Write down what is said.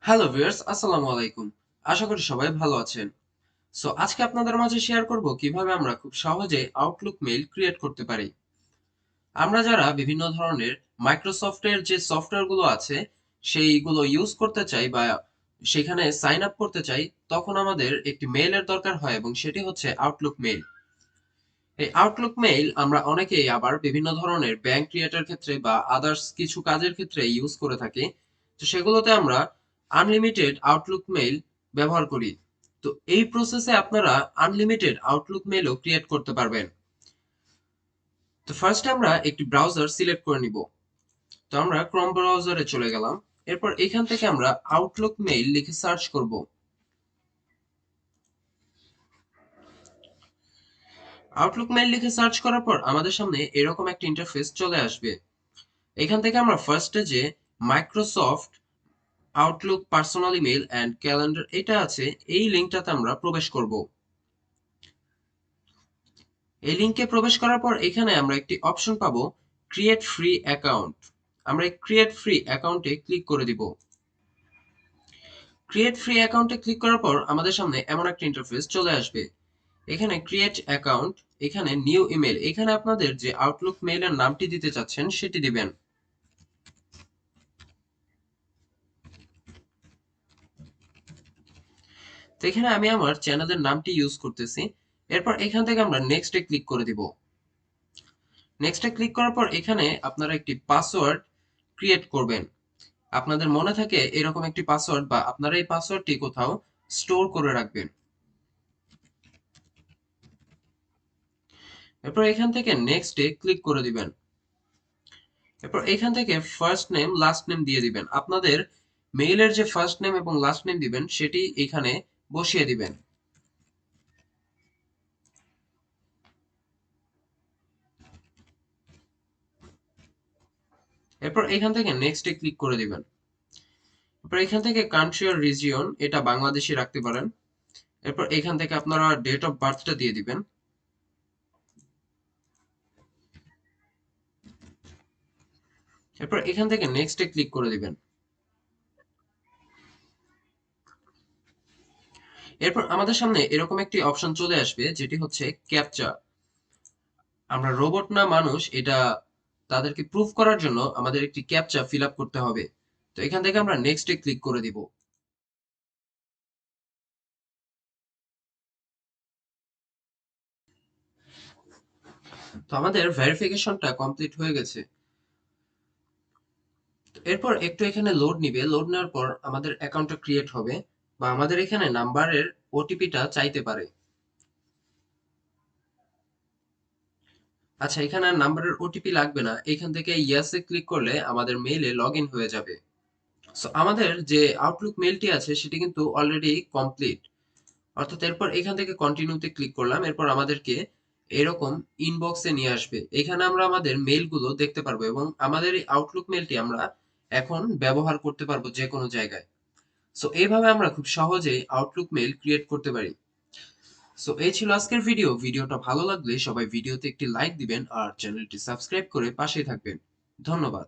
Hello viewers, আসসালামু আলাইকুম। আশা করি সবাই ভালো আছেন। আজকে আপনাদের মাঝে শেয়ার করব কিভাবে আমরা খুব সহজে আউটলুক মেইল ক্রিয়েট করতে পারি। আমরা যারা বিভিন্ন ধরনের মাইক্রোসফটের যে সফটওয়্যারগুলো আছে সেইগুলো ইউজ করতে চাই বা সেখানে সাইন আপ করতে চাই, তখন আমাদের একটি মেইলের দরকার হয় এবং সেটি হচ্ছে আউটলুক মেইল। এই আউটলুক মেইল আমরা অনেকেই আবার বিভিন্ন ধরনের ব্যাংক ক্রিয়েটের ক্ষেত্রে বা আদার্স কিছু কাজের ক্ষেত্রে ইউজ করে থাকি। তো সেগুলোতে আমরা আনলিমিটেড আউটলুক মেইল ব্যবহার করি। তো এই প্রসেসে আপনারা আনলিমিটেড আউটলুক মেইলও ক্রিয়েট করতে পারবেন। তো ফার্স্ট আমরা একটি ব্রাউজার সিলেক্ট করে নিব। তো আমরা ক্রোম ব্রাউজারে চলে গেলাম। এরপর এখান থেকে আমরা আউটলুক মেইল লিখে সার্চ করব। আউটলুক মেইল লিখে সার্চ করার পর আমাদের সামনে এরকম একটা ইন্টারফেস চলে আসবে। এখান থেকে আমরা ফার্স্টে যে Microsoft Outlook personal email and calendar এটা আছে, এই লিঙ্কটাতে আমরা প্রবেশ করব। এই লিঙ্কে প্রবেশ করার পর এখানে আমরা একটি অপশন পাবো, ক্রিয়েট ফ্রি অ্যাকাউন্ট। আমরা এই ক্রিয়েট ফ্রি অ্যাকাউন্টে ক্লিক করে দিব। ক্রিয়েট ফ্রি অ্যাকাউন্টে ক্লিক করার পর আমাদের সামনে এমন একটা ইন্টারফেস চলে আসবে। এখানে ক্রিয়েট অ্যাকাউন্ট, এখানে নিউ ইমেল, এখানে আপনাদের যে আউটলুক মেইলের নামটি দিতে চাচ্ছেন সেটি দিবেন। তো এখানে আমি আমার চ্যানেলের নামটি ইউজ করতেছি। এরপর এখান থেকে আমরা নেক্সটে ক্লিক করে দিব। নেক্সটে ক্লিক করার পর এখানে আপনারা একটি পাসওয়ার্ড ক্রিয়েট করবেন। আপনাদের মনে থাকে এরকম একটি পাসওয়ার্ড বা আপনারা এই পাসওয়ার্ডটি কোথাও স্টোর করে রাখবেন। এরপর এখান থেকে নেক্সটে ক্লিক করে দিবেন। এরপর এখান থেকে ফার্স্ট নেম লাস্ট নেম দিয়ে দিবেন। আপনাদের মেইলের যে ফার্স্ট নেম এবং লাস্ট নেম দিবেন সেটি এখানে বসিয়ে দিবেন। এরপর এখান থেকে নেক্সটে ক্লিক করে দিবেন। এরপর এখান থেকে কান্ট্রি আর রিজিয়ন এটা বাংলাদেশে রাখতে পারেন। এরপর এখান থেকে আপনারা ডেট অফ বার্থটা দিয়ে দিবেন। এরপর এখান থেকে নেক্সটে ক্লিক করে দিবেন। এরপর আমাদের সামনে এরকম একটি অপশন চলে আসবে যেটি হচ্ছে ক্যাপচা। আমরা রোবট না মানুষ এটা তাদেরকে প্রুফ করার জন্য আমাদের একটি ক্যাপচা ফিল আপ করতে হবে। তো এখান থেকে আমরা নেক্সটে ক্লিক করে দিব। তো আমাদের ভেরিফিকেশনটা কমপ্লিট হয়ে গেছে। তো এরপর একটু এখানে লোড নিবে। লোড নেওয়ার পর আমাদের অ্যাকাউন্টটা ক্রিয়েট হবে বা আমাদের এখানে নাম্বারের ওটিপিটা চাইতে পারে। আচ্ছা, এখানে আর নাম্বারের ওটিপি লাগবে না। এখান থেকে ইয়েসে ক্লিক করলে আমাদের মেইলে লগইন হয়ে যাবে। আমাদের যে আউটলুক মেইলটি আছে সেটি কিন্তু অলরেডি কমপ্লিট। অর্থাৎ এরপর এখান থেকে কন্টিনিউতে ক্লিক করলাম। এরপর আমাদেরকে এরকম ইনবক্সে নিয়ে আসবে। এখানে আমরা আমাদের মেইলগুলো দেখতে পারবো এবং আমাদের এই আউটলুক মেইলটি আমরা এখন ব্যবহার করতে পারবো যেকোনো জায়গায়। এইভাবে আমরা খুব সহজেই আউটলুক মেইল ক্রিয়েট করতে পারি। এই ছিল আজকের ভিডিও। ভিডিওটা ভালো লাগলে সবাই ভিডিওতে একটি লাইক দিবেন আর চ্যানেলটি সাবস্ক্রাইব করে পাশেই থাকবেন। ধন্যবাদ।